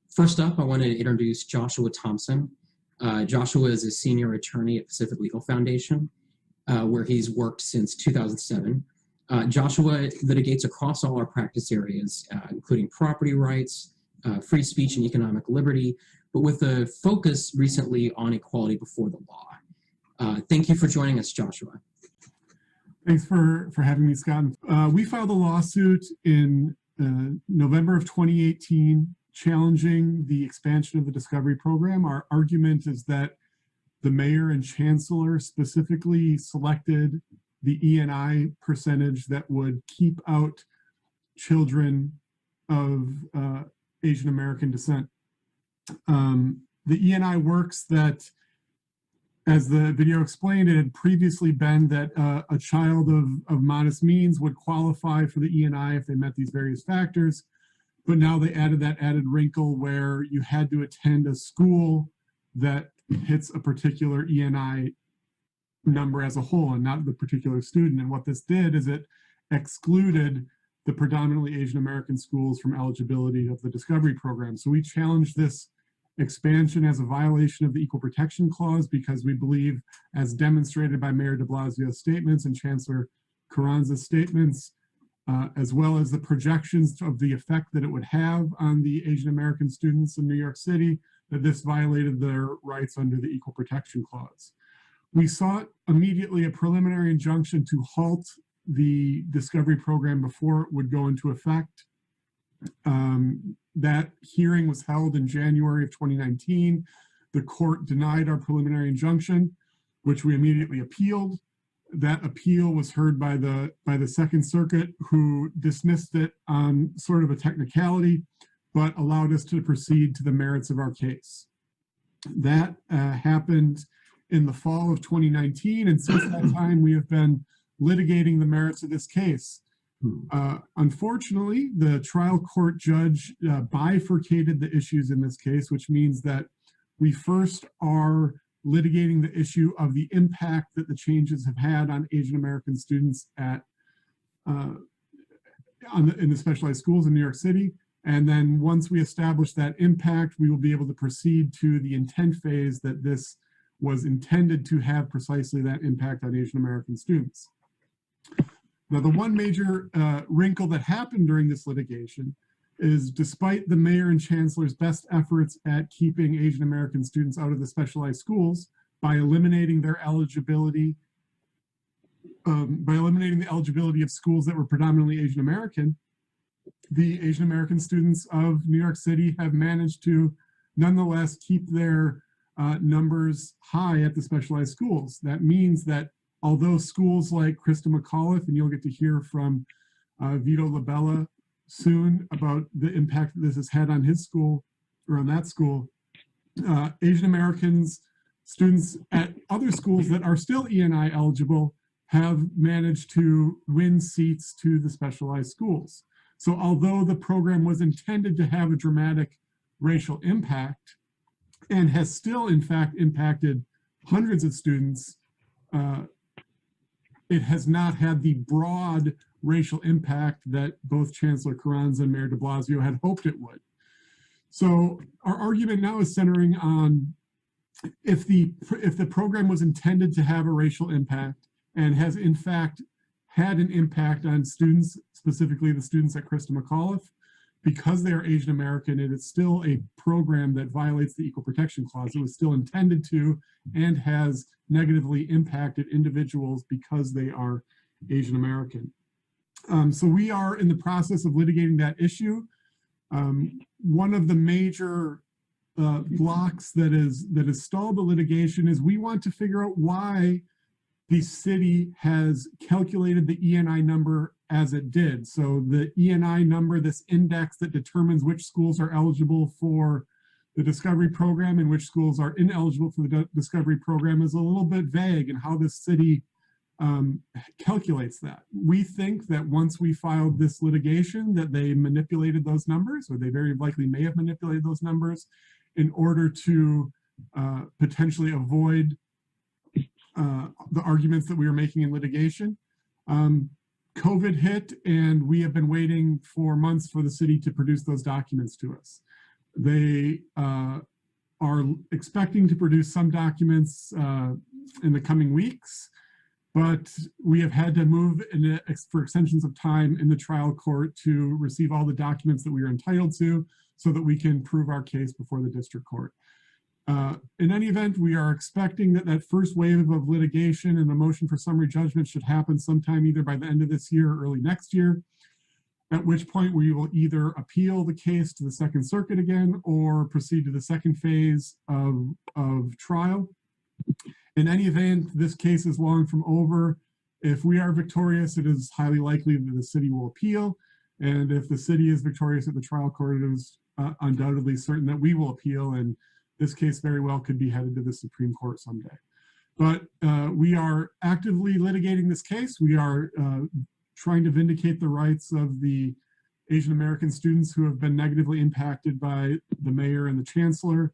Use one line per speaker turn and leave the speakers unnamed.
First up, I want to introduce Joshua Thompson. Joshua is a senior attorney at Pacific Legal Foundation, where he's worked since 2007. Joshua litigates across all our practice areas, including property rights, free speech and economic liberty, but with a focus recently on equality before the law. Thank you for joining us, Joshua.
Thanks for having me, Scott. We filed a lawsuit in November of 2018 challenging the expansion of the Discovery program. Our argument is that the mayor and chancellor specifically selected the E&I percentage that would keep out children of Asian American descent. The E&I works that, as the video explained, it had previously been that a child of modest means would qualify for the E&I if they met these various factors. But now they added that added wrinkle where you had to attend a school that hits a particular E&I number as a whole and not the particular student. And what this did is it excluded the predominantly Asian American schools from eligibility of the Discovery program. So we challenged this expansion as a violation of the Equal Protection Clause because we believe, as demonstrated by Mayor deBlasio's statements and Chancellor Carranza's statements, as well as the projections of the effect that it would have on the Asian American students in New York City, that this violated their rights under the Equal Protection Clause. We sought immediately a preliminary injunction to halt the Discovery program before it would go into effect. That hearing was held in January of 2019. The court denied our preliminary injunction, which we immediately appealed. That appeal was heard by the Second Circuit, who dismissed it on sort of a technicality, but allowed us to proceed to the merits of our case. That happened in the fall of 2019, and since that time we have been litigating the merits of this case. Unfortunately, the trial court judge bifurcated the issues in this case, which means that we first are litigating the issue of the impact that the changes have had on Asian American students in the specialized schools in New York City. And then once we establish that impact, we will be able to proceed to the intent phase that this was intended to have precisely that impact on Asian American students. Now, the one major wrinkle that happened during this litigation is, despite the mayor and chancellor's best efforts at keeping Asian American students out of the specialized schools by eliminating their eligibility, by eliminating the eligibility of schools that were predominantly Asian American, the Asian American students of New York City have managed to nonetheless keep their numbers high at the specialized schools. That means that although schools like Krista McAuliffe, and you'll get to hear from Vito Labella soon about the impact that this has had on his school, or on that school, Asian Americans students at other schools that are still E&I eligible have managed to win seats to the specialized schools. So although the program was intended to have a dramatic racial impact and has still in fact impacted hundreds of students, it has not had the broad racial impact that both Chancellor Carranza and Mayor deBlasio had hoped it would. So our argument now is centering on if the program was intended to have a racial impact and has in fact had an impact on students, specifically the students at Krista McAuliffe, because they are Asian American, it is still a program that violates the Equal Protection Clause. It was still intended to and has negatively impacted individuals because they are Asian American. So we are in the process of litigating that issue. One of the major blocks that has stalled the litigation is we want to figure out why the city has calculated the E&I number as it did. So the E&I number, this index that determines which schools are eligible for the Discovery program and which schools are ineligible for the Discovery program, is a little bit vague in how the city calculates that. We think that once we filed this litigation that they manipulated those numbers, or they very likely may have manipulated those numbers in order to potentially avoid the arguments that we were making in litigation. COVID hit, and we have been waiting for months for the city to produce those documents to us. They are expecting to produce some documents in the coming weeks, but we have had to move for extensions of time in the trial court to receive all the documents that we are entitled to so that we can prove our case before the district court. In any event, we are expecting that first wave of litigation and a motion for summary judgment should happen sometime either by the end of this year or early next year, at which point we will either appeal the case to the Second Circuit again or proceed to the second phase of trial. In any event, this case is long from over. If we are victorious, it is highly likely that the city will appeal. And if the city is victorious at the trial court, it is undoubtedly certain that we will appeal, and this case very well could be headed to the Supreme Court someday. But we are actively litigating this case. We are trying to vindicate the rights of the Asian American students who have been negatively impacted by the mayor and the chancellor.